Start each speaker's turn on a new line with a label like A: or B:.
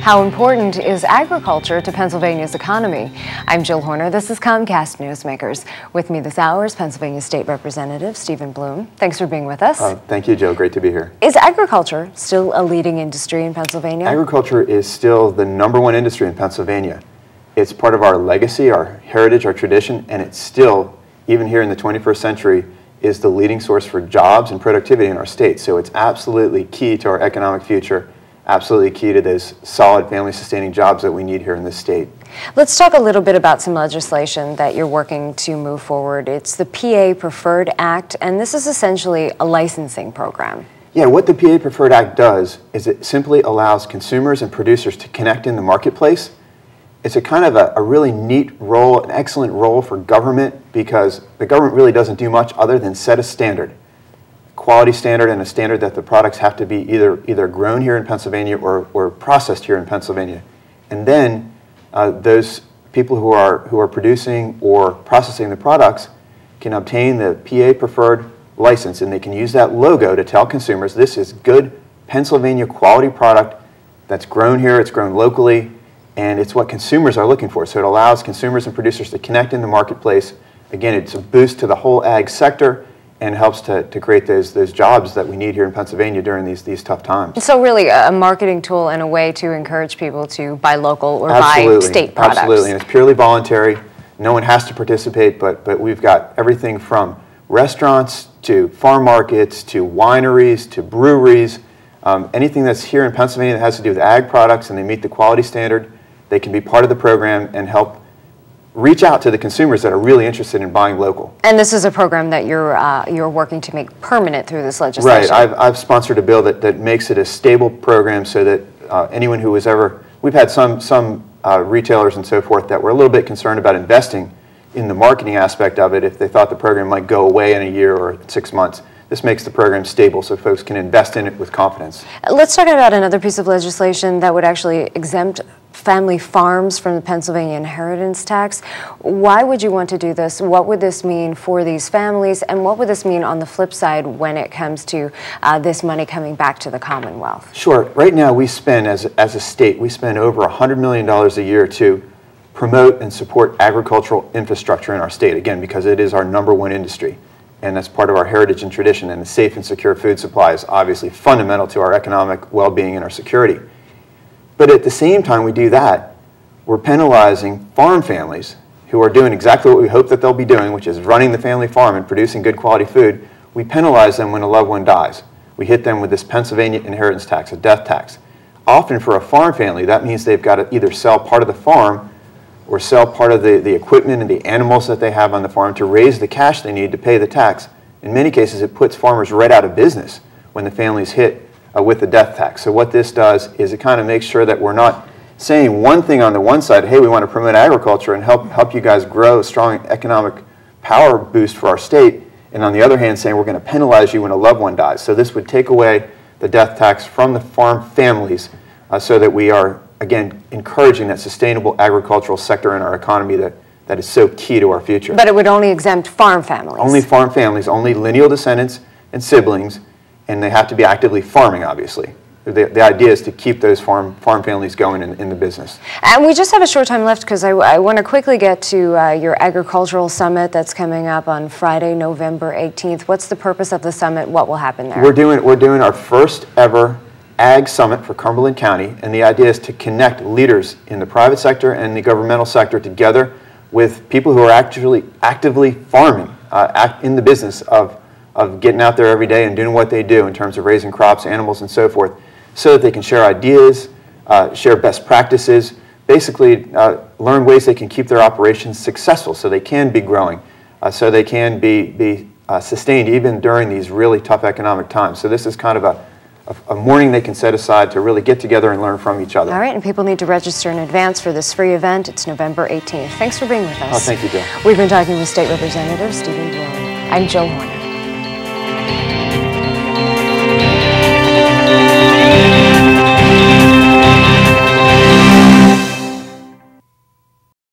A: How important is agriculture to Pennsylvania's economy? I'm Jill Horner. This is Comcast Newsmakers. With me this hour is Pennsylvania State Representative Stephen Bloom. Thanks for being with us.
B: Thank you, Jill. Great to be here.
A: Is agriculture still a leading industry in Pennsylvania?
B: Agriculture is still the #1 industry in Pennsylvania. It's part of our legacy, our heritage, our tradition, and it's still, even here in the 21st century, is the leading source for jobs and productivity in our state. So it's absolutely key to our economic future, absolutely key to those solid family-sustaining jobs that we need here in this state.
A: Let's talk a little bit about some legislation that you're working to move forward. It's the PA Preferred Act, and this is essentially a licensing program.
B: Yeah, what the PA Preferred Act does is it simply allows consumers and producers to connect in the marketplace. It's a kind of a really neat role, an excellent role for government, because the government really doesn't do much other than set a standard. Quality standard, and a standard that the products have to be either grown here in Pennsylvania or processed here in Pennsylvania. And then those people who are producing or processing the products can obtain the PA Preferred license, and they can use that logo to tell consumers this is good Pennsylvania quality product that's grown here, it's grown locally, and it's what consumers are looking for. So it allows consumers and producers to connect in the marketplace. Again, it's a boost to the whole ag sector, and helps to create those jobs that we need here in Pennsylvania during these tough times.
A: So really a marketing tool and a way to encourage people to buy local or buy state products.
B: Absolutely, and it's purely voluntary. No one has to participate, but we've got everything from restaurants to farm markets to wineries to breweries. Anything that's here in Pennsylvania that has to do with ag products and they meet the quality standard, they can be part of the program and help reach out to the consumers that are really interested in buying local.
A: And this is a program that you're working to make permanent through this legislation.
B: Right. I've sponsored a bill that makes it a stable program so that anyone who was ever, we've had some retailers and so forth that were a little bit concerned about investing in the marketing aspect of it if they thought the program might go away in a year or 6 months. This makes the program stable so folks can invest in it with confidence.
A: Let's talk about another piece of legislation that would actually exempt family farms from the Pennsylvania inheritance tax. Why would you want to do this? What would this mean for these families? And what would this mean on the flip side when it comes to this money coming back to the Commonwealth?
B: Sure. Right now we spend, as a state, we spend over $100 million a year to promote and support agricultural infrastructure in our state, again, because it is our #1 industry. And that's part of our heritage and tradition, and the safe and secure food supply is obviously fundamental to our economic well-being and our security. But at the same time we do that, we're penalizing farm families who are doing exactly what we hope that they'll be doing, which is running the family farm and producing good quality food. We penalize them when a loved one dies. We hit them with this Pennsylvania inheritance tax, a death tax. Often for a farm family, that means they've got to either sell part of the farm or sell part of the equipment and the animals that they have on the farm to raise the cash they need to pay the tax. In many cases, it puts farmers right out of business when the family's hit with the death tax. So what this does is it kind of makes sure that we're not saying one thing on the one side, hey, we want to promote agriculture and help you guys grow a strong economic power boost for our state, and on the other hand saying we're going to penalize you when a loved one dies. So this would take away the death tax from the farm families so that we are, again, encouraging that sustainable agricultural sector in our economy that is so key to our future.
A: But it would only exempt farm families.
B: Only farm families, only lineal descendants and siblings, and they have to be actively farming, obviously. The idea is to keep those farm families going in the business.
A: And we just have a short time left because I want to quickly get to your agricultural summit that's coming up on Friday, November 18th. What's the purpose of the summit? What will happen there?
B: We're doing our first ever Ag Summit for Cumberland County, and the idea is to connect leaders in the private sector and the governmental sector together with people who are actually actively farming, in the business of getting out there every day and doing what they do in terms of raising crops, animals, and so forth, so that they can share ideas, share best practices, basically learn ways they can keep their operations successful so they can be growing, so they can be sustained even during these really tough economic times. So this is kind of a morning they can set aside to really get together and learn from each other.
A: All right, and people need to register in advance for this free event. It's November 18th. Thanks for being with us.
B: Oh, thank you, Jill.
A: We've been talking with State Representative Stephen Bloom. I'm Jill Horner.